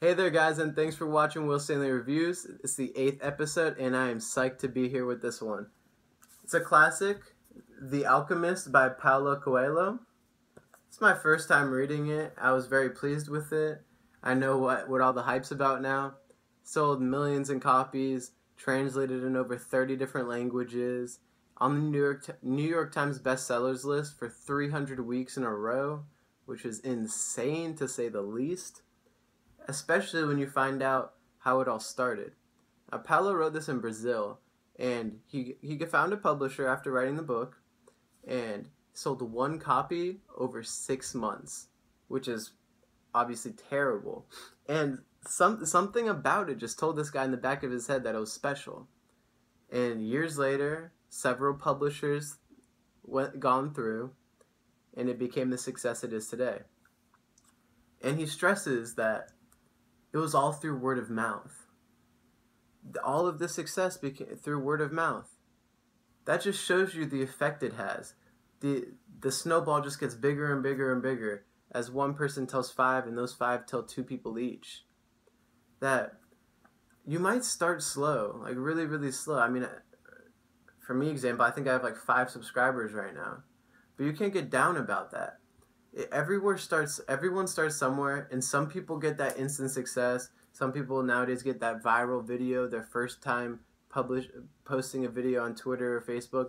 Hey there, guys, and thanks for watching Will Stanley Reviews. It's the 8th episode, and I am psyched to be here with this one. It's a classic, The Alchemist by Paulo Coelho. It's my first time reading it. I was very pleased with it. I know what all the hype's about now. Sold millions in copies, translated in over 30 different languages, on the New York Times bestsellers list for 300 weeks in a row, which is insane to say the least. Especially when you find out how it all started. Now, Paulo wrote this in Brazil, and he found a publisher after writing the book, and sold one copy over 6 months, which is obviously terrible. And something about it just told this guy in the back of his head that it was special. And years later, several publishers gone through, and it became the success it is today. And he stresses that it was all through word of mouth. All of the success became through word of mouth. That just shows you the effect it has. The snowball just gets bigger and bigger and bigger as one person tells 5 and those 5 tell 2 people each. That you might start slow, like really, really slow. I mean, for me, example, I think I have like 5 subscribers right now. But you can't get down about that. Everyone starts somewhere, and some people get that instant success. Some people nowadays get that viral video, their first time posting a video on Twitter or Facebook.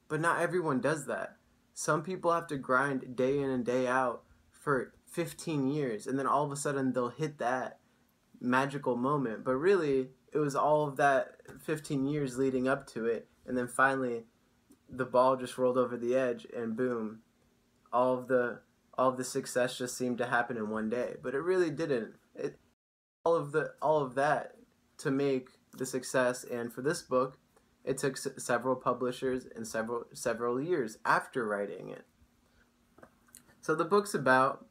But not everyone does that. Some people have to grind day in and day out for 15 years, and then all of a sudden they'll hit that magical moment. But really, it was all of that 15 years leading up to it, and then finally the ball just rolled over the edge, and boom, all of the success just seemed to happen in one day. But it really didn't. All of that to make the success, and for this book, it took several publishers and several years after writing it. So the book's about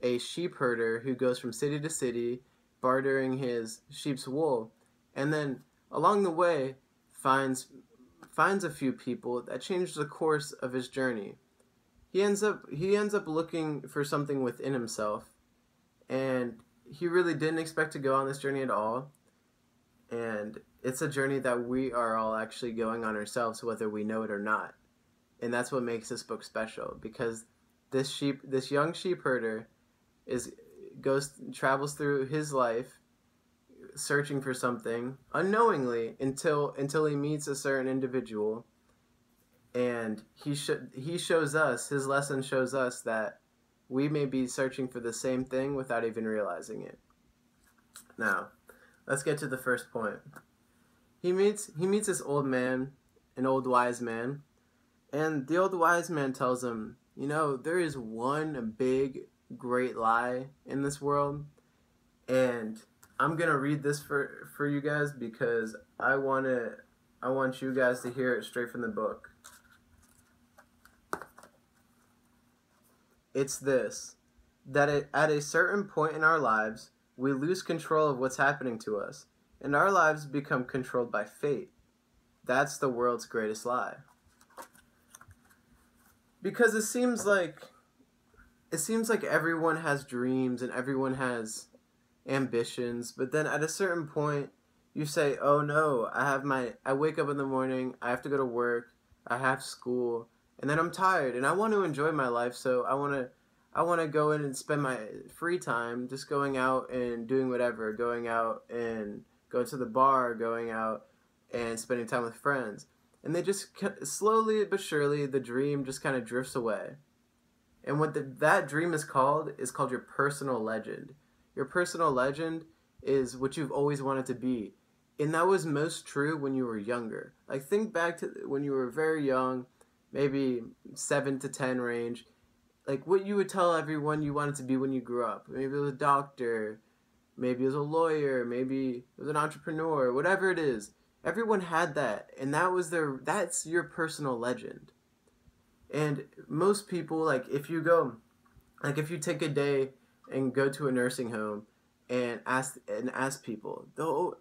a sheep herder who goes from city to city bartering his sheep's wool, and then along the way finds a few people that change the course of his journey. He ends up looking for something within himself, and he really didn't expect to go on this journey at all. And it's a journey that we are all actually going on ourselves, whether we know it or not. And that's what makes this book special, because this young sheep herder travels through his life searching for something unknowingly until he meets a certain individual. And his lesson shows us that we may be searching for the same thing without even realizing it. Now, let's get to the first point. He meets this old man, an old wise man, and the old wise man tells him, there is one big, great lie in this world, and I'm gonna read this for you guys because I want you guys to hear it straight from the book. It's this, that at a certain point in our lives, we lose control of what's happening to us, and our lives become controlled by fate. That's the world's greatest lie. Because it seems like everyone has dreams and everyone has ambitions, but then at a certain point, you say, oh no, I wake up in the morning, I have to go to work, I have school, and then I'm tired, and I want to enjoy my life, so I want to go in and spend my free time just going out and doing whatever, going out and going to the bar, going out and spending time with friends. And they just slowly but surely, the dream just kind of drifts away. And what that dream is called your personal legend. Your personal legend is what you've always wanted to be. And that was most true when you were younger. Like, think back to when you were very young, maybe 7 to 10 range, like what you would tell everyone you wanted to be when you grew up. Maybe it was a doctor, maybe it was a lawyer, maybe it was an entrepreneur, whatever it is. Everyone had that, and that's your personal legend. And most people, if you take a day and go to a nursing home and ask people, though,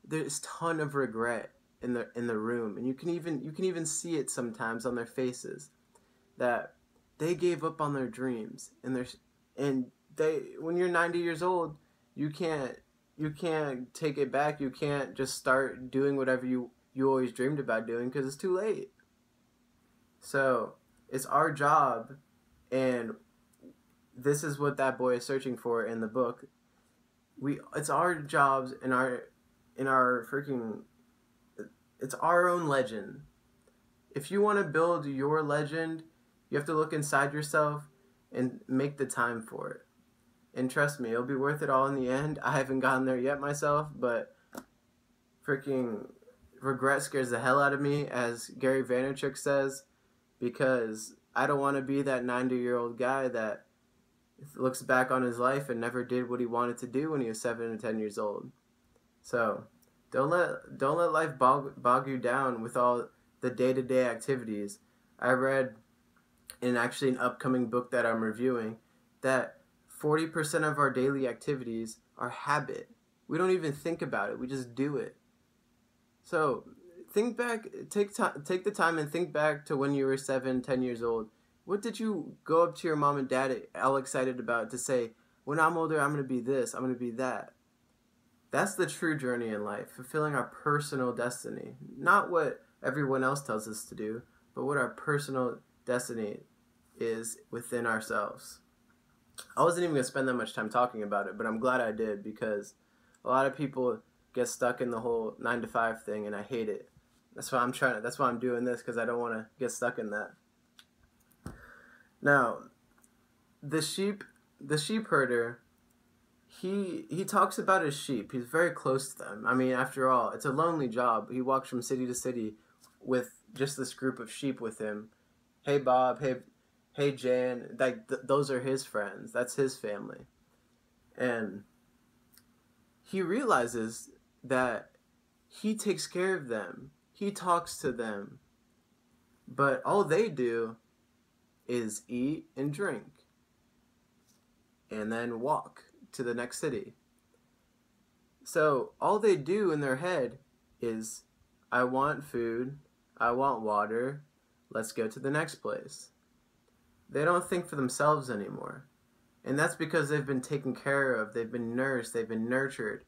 there's a ton of regret in the room, and you can even see it sometimes on their faces, that they gave up on their dreams, and when you're 90 years old, you can't you can't take it back. You can't just start doing whatever you always dreamed about doing because it's too late. So it's our job, and this is what that boy is searching for in the book. It's our jobs in our freaking, it's our own legend. If you want to build your legend, you have to look inside yourself and make the time for it. And trust me, it'll be worth it all in the end. I haven't gotten there yet myself, but freaking regret scares the hell out of me, as Gary Vaynerchuk says, because I don't want to be that 90-year-old guy that looks back on his life and never did what he wanted to do when he was 7 or 10 years old. So don't let life bog you down with all the day-to-day activities. I read in actually an upcoming book that I'm reviewing that 40% of our daily activities are habit. We don't even think about it. We just do it. So think back, take the time and think back to when you were 7, 10 years old. What did you go up to your mom and dad all excited about to say, when I'm older, I'm going to be this, I'm going to be that? That's the true journey in life, fulfilling our personal destiny. Not what everyone else tells us to do, but what our personal destiny is within ourselves. I wasn't even going to spend that much time talking about it, but I'm glad I did, because a lot of people get stuck in the whole 9-to-5 thing, and I hate it. That's why I'm doing this, because I don't want to get stuck in that. Now, the sheep herder, he talks about his sheep. He's very close to them. I mean, after all, it's a lonely job. He walks from city to city with just this group of sheep with him. Hey, Bob. Hey, Jan. Like those are his friends. That's his family. And he realizes that he takes care of them. He talks to them. But all they do is eat and drink and then walk to the next city. So all they do in their head is, I want food, I want water, let's go to the next place. They don't think for themselves anymore. And that's because they've been taken care of, they've been nursed, they've been nurtured.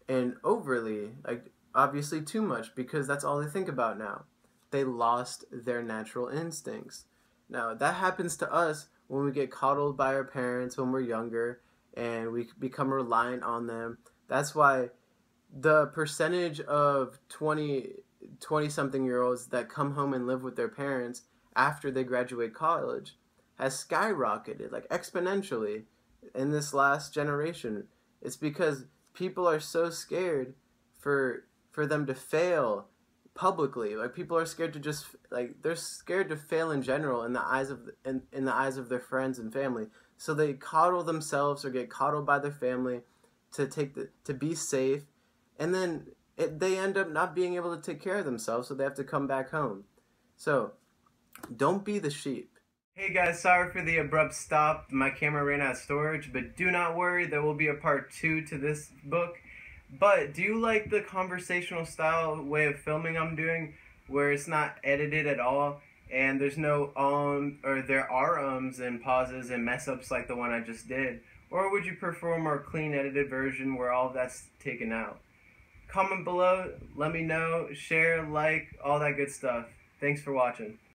And overly, like obviously too much, because that's all they think about now. They lost their natural instincts. Now, that happens to us when we get coddled by our parents when we're younger and we become reliant on them. That's why the percentage of 20-something-year-olds that come home and live with their parents after they graduate college has skyrocketed, like exponentially, in this last generation. It's because people are so scared for them to fail publicly. Like people are scared to just they're scared to fail in general in the eyes of their friends and family. So they coddle themselves or get coddled by their family to be safe, and then they end up not being able to take care of themselves, so they have to come back home. So don't be the sheep. Hey guys, sorry for the abrupt stop. My camera ran out of storage, but do not worry, there will be a part 2 to this book. But do you like the conversational style way of filming I'm doing, where it's not edited at all, and there's no or there are ums and pauses and mess ups like the one I just did? Or would you prefer a more clean edited version where all of that's taken out? Comment below, let me know, share, like, all that good stuff. Thanks for watching.